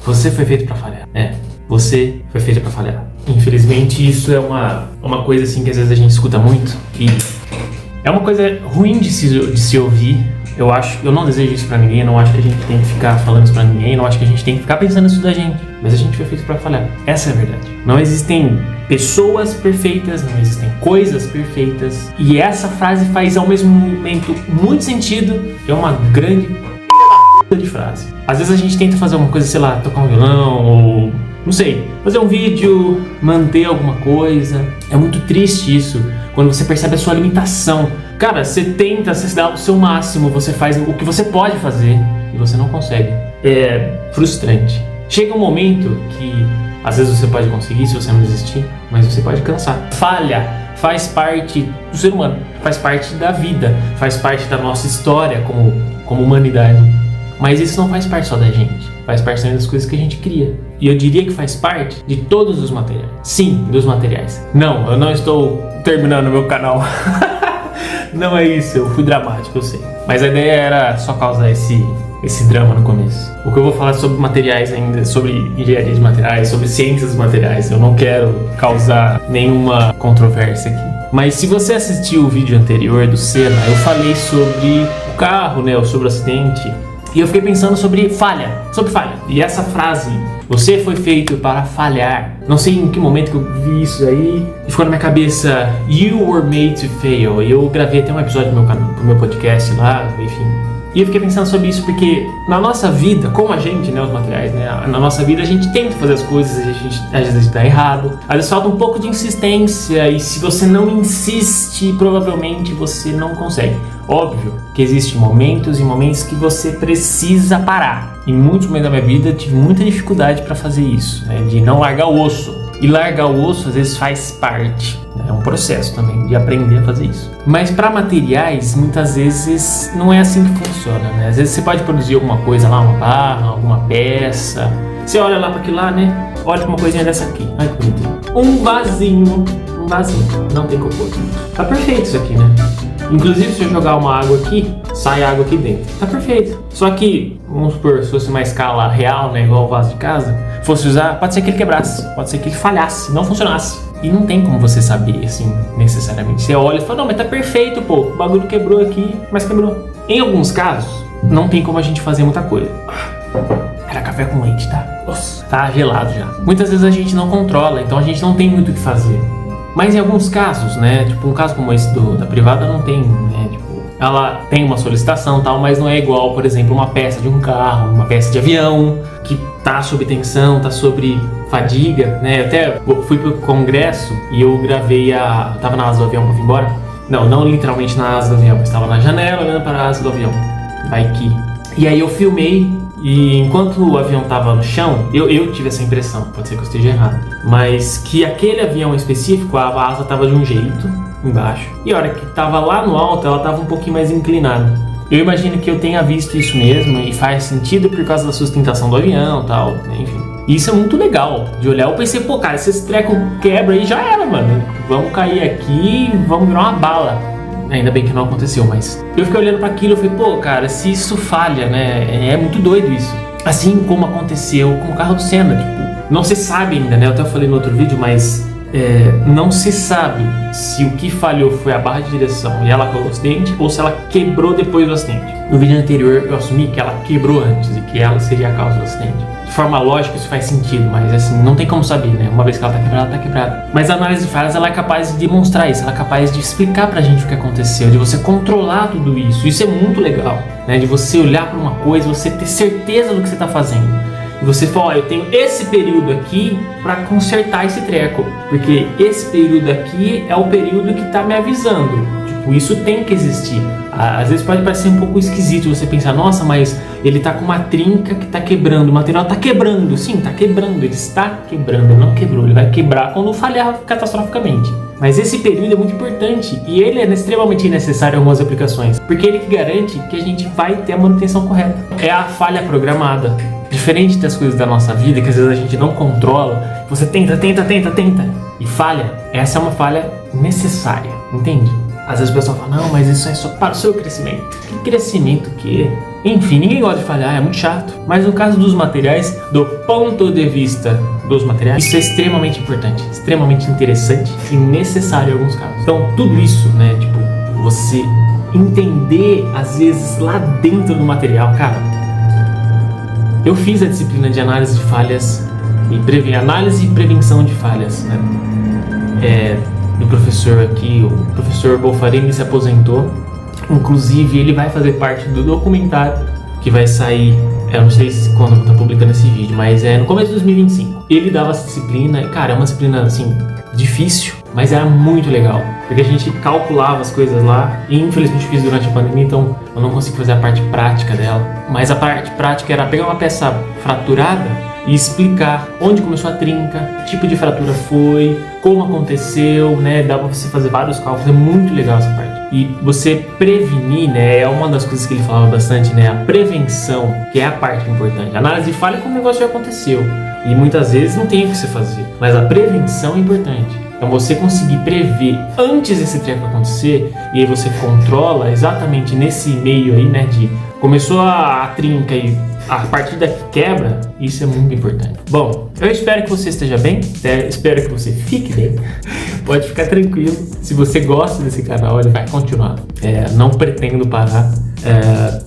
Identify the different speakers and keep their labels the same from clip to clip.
Speaker 1: Você foi feito pra falhar. Você foi feito pra falhar. Infelizmente, isso é uma coisa assim que às vezes a gente escuta muito. E é uma coisa ruim de se ouvir. Eu não desejo isso pra ninguém, eu não acho que a gente tem que ficar falando isso pra ninguém, eu não acho que a gente tem que ficar pensando isso da gente. Mas a gente foi feito pra falhar. Essa é a verdade. Não existem pessoas perfeitas, não existem coisas perfeitas. E essa frase faz ao mesmo momento muito sentido. É uma grande de frase. Às vezes a gente tenta fazer uma coisa, sei lá, tocar um violão ou, não sei, fazer um vídeo, manter alguma coisa. É muito triste isso, quando você percebe a sua limitação. Cara, você tenta, você dá o seu máximo, você faz o que você pode fazer e você não consegue. É frustrante. Chega um momento que, às vezes você pode conseguir se você não desistir, mas você pode cansar. Falha faz parte do ser humano, faz parte da vida, faz parte da nossa história como humanidade. Mas isso não faz parte só da gente, faz parte também das coisas que a gente cria. E eu diria que faz parte de todos os materiais. Sim, dos materiais. Não, eu não estou terminando o meu canal. Não é isso, eu fui dramático, eu sei. Mas a ideia era só causar esse drama no começo. O que eu vou falar sobre materiais ainda, sobre engenharia de materiais, sobre ciências dos materiais. Eu não quero causar nenhuma controvérsia aqui. Mas se você assistiu o vídeo anterior do Senna, eu falei sobre o carro, né, sobre o acidente. E eu fiquei pensando sobre falha. E essa frase, você foi feito para falhar. Não sei em que momento que eu vi isso aí e ficou na minha cabeça, you were made to fail. E eu gravei até um episódio no meu canal, pro meu podcast lá, enfim. E eu fiquei pensando sobre isso porque na nossa vida, como a gente, né, os materiais, né, na nossa vida a gente tenta fazer as coisas, às vezes dá errado, às vezes falta um pouco de insistência e se você não insiste, provavelmente você não consegue. Óbvio que existem momentos e momentos que você precisa parar. Em muitos momentos da minha vida eu tive muita dificuldade para fazer isso, né, de não largar o osso. E largar o osso às vezes faz parte, né? É um processo também de aprender a fazer isso. Mas para materiais, muitas vezes não é assim que funciona, né? Às vezes você pode produzir alguma coisa lá, uma barra, alguma peça. Você olha lá para aquilo lá, né? Olha para uma coisinha dessa aqui. Olha que bonitinho. Um vasinho. Não tem cocô. Tá perfeito isso aqui, né? Inclusive se eu jogar uma água aqui, sai água aqui dentro. Tá perfeito. Só que, vamos supor, se fosse uma escala real, né, igual o vaso de casa, fosse usar, pode ser que ele quebrasse, pode ser que ele falhasse, não funcionasse. E não tem como você saber, assim, necessariamente. Você olha e fala, não, mas tá perfeito, pô, o bagulho quebrou aqui, mas quebrou. Em alguns casos, não tem como a gente fazer muita coisa. Era café com leite, tá? Nossa, tá gelado já. Muitas vezes a gente não controla, então a gente não tem muito o que fazer. Mas em alguns casos, né, tipo um caso como esse da privada não tem, né, tipo, ela tem uma solicitação e tal, mas não é igual, por exemplo, uma peça de um carro, uma peça de avião, que tá sob tensão, tá sobre fadiga, né, eu até fui pro congresso e eu gravei tava na asa do avião pra vir embora, não literalmente na asa do avião, mas tava na janela olhando para a asa do avião, vai que, e aí eu filmei. E enquanto o avião estava no chão, eu tive essa impressão, pode ser que eu esteja errado, mas que aquele avião em específico, a asa estava de um jeito embaixo, e a hora que estava lá no alto, ela estava um pouquinho mais inclinada. Eu imagino que eu tenha visto isso mesmo, e faz sentido por causa da sustentação do avião e tal, enfim. E isso é muito legal de olhar. Eu pensei, pô, cara, se esse treco quebra aí, já era, mano. Vamos cair aqui, vamos virar uma bala. Ainda bem que não aconteceu, mas eu fiquei olhando para aquilo e falei, pô, cara, se isso falha, né, é muito doido isso. Assim como aconteceu com o carro do Senna, tipo, não se sabe ainda, né, eu até falei no outro vídeo, mas não se sabe se o que falhou foi a barra de direção e ela causou o acidente ou se ela quebrou depois do acidente. No vídeo anterior eu assumi que ela quebrou antes e que ela seria a causa do acidente. De forma lógica isso faz sentido, mas assim, não tem como saber, né? Uma vez que ela tá quebrada, ela tá quebrada. Mas a análise de falhas, ela é capaz de demonstrar isso, ela é capaz de explicar pra gente o que aconteceu, de você controlar tudo isso. Isso é muito legal, né? De você olhar pra uma coisa, você ter certeza do que você tá fazendo. E você fala, ó, eu tenho esse período aqui pra consertar esse treco, porque esse período aqui é o período que tá me avisando. Tipo, isso tem que existir. Às vezes pode parecer um pouco esquisito você pensar, nossa, mas ele tá com uma trinca que tá quebrando, o material tá quebrando. Sim, tá quebrando, ele está quebrando, não quebrou, ele vai quebrar quando falhar catastroficamente. Mas esse período é muito importante e ele é extremamente necessário em algumas aplicações, porque ele que garante que a gente vai ter a manutenção correta. É a falha programada. Diferente das coisas da nossa vida, que às vezes a gente não controla, você tenta e falha. Essa é uma falha necessária, entende? Às vezes o pessoal fala, não, mas isso é só para o seu crescimento. Que crescimento o quê? Enfim, ninguém gosta de falhar, é muito chato. Mas no caso dos materiais, do ponto de vista dos materiais, isso é extremamente importante, extremamente interessante e necessário em alguns casos. Então, tudo isso, né, tipo, você entender, às vezes, lá dentro do material, cara. Eu fiz a disciplina de análise de falhas e análise e prevenção de falhas, né? Do professor aqui, o professor Bolfarini se aposentou. Inclusive, ele vai fazer parte do documentário que vai sair, eu não sei se quando eu tô publicando esse vídeo, mas é no começo de 2025. Ele dava essa disciplina, e cara, é uma disciplina, assim, difícil, mas era muito legal, porque a gente calculava as coisas lá, e infelizmente fiz durante a pandemia, então eu não consegui fazer a parte prática dela. Mas a parte prática era pegar uma peça fraturada e explicar onde começou a trinca, que tipo de fratura foi, como aconteceu, né? Dá pra você fazer vários cálculos, é muito legal essa parte. E você prevenir, né? É uma das coisas que ele falava bastante, né? A prevenção, que é a parte importante. A análise de falha é quando o negócio já aconteceu. E muitas vezes não tem o que você fazer. Mas a prevenção é importante. Então você conseguir prever antes desse treco acontecer, e aí você controla exatamente nesse meio aí, né? De começou a trinca e a partir daqui quebra, isso é muito importante. Bom, eu espero que você esteja bem, espero que você fique bem. Pode ficar tranquilo, se você gosta desse canal, ele vai continuar. Não pretendo parar.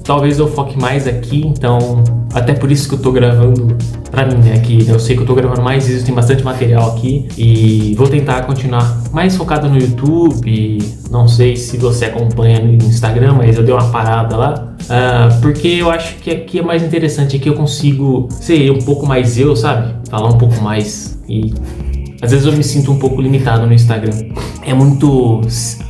Speaker 1: Talvez eu foque mais aqui, então até por isso que eu tô gravando pra mim, né? Que eu sei que eu tô gravando mais vezes, tem bastante material aqui e vou tentar continuar mais focado no YouTube. Não sei se você acompanha no Instagram, mas eu dei uma parada lá. Porque eu acho que aqui é mais interessante, aqui eu consigo ser um pouco mais eu, sabe? Falar um pouco mais e às vezes eu me sinto um pouco limitado no Instagram. É muito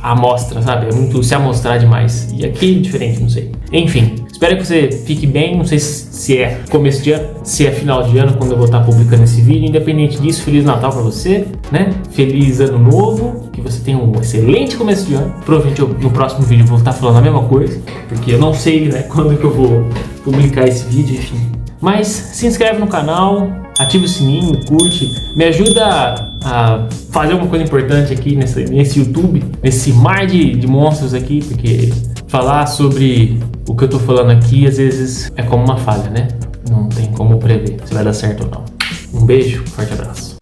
Speaker 1: amostra, sabe? É muito se amostrar demais. E aqui é diferente, não sei. Enfim, espero que você fique bem. Não sei se é começo de ano, se é final de ano, quando eu vou estar publicando esse vídeo. Independente disso, Feliz Natal pra você, né? Feliz Ano Novo. Que você tenha um excelente começo de ano. Provavelmente no próximo vídeo eu vou estar falando a mesma coisa. Porque eu não sei, né, quando que eu vou publicar esse vídeo, enfim. Mas se inscreve no canal, ativa o sininho, curte, me ajuda a fazer alguma coisa importante aqui nesse YouTube, nesse mar de monstros aqui, porque falar sobre o que eu tô falando aqui às vezes é como uma falha, né? Não tem como prever se vai dar certo ou não. Um beijo, forte abraço.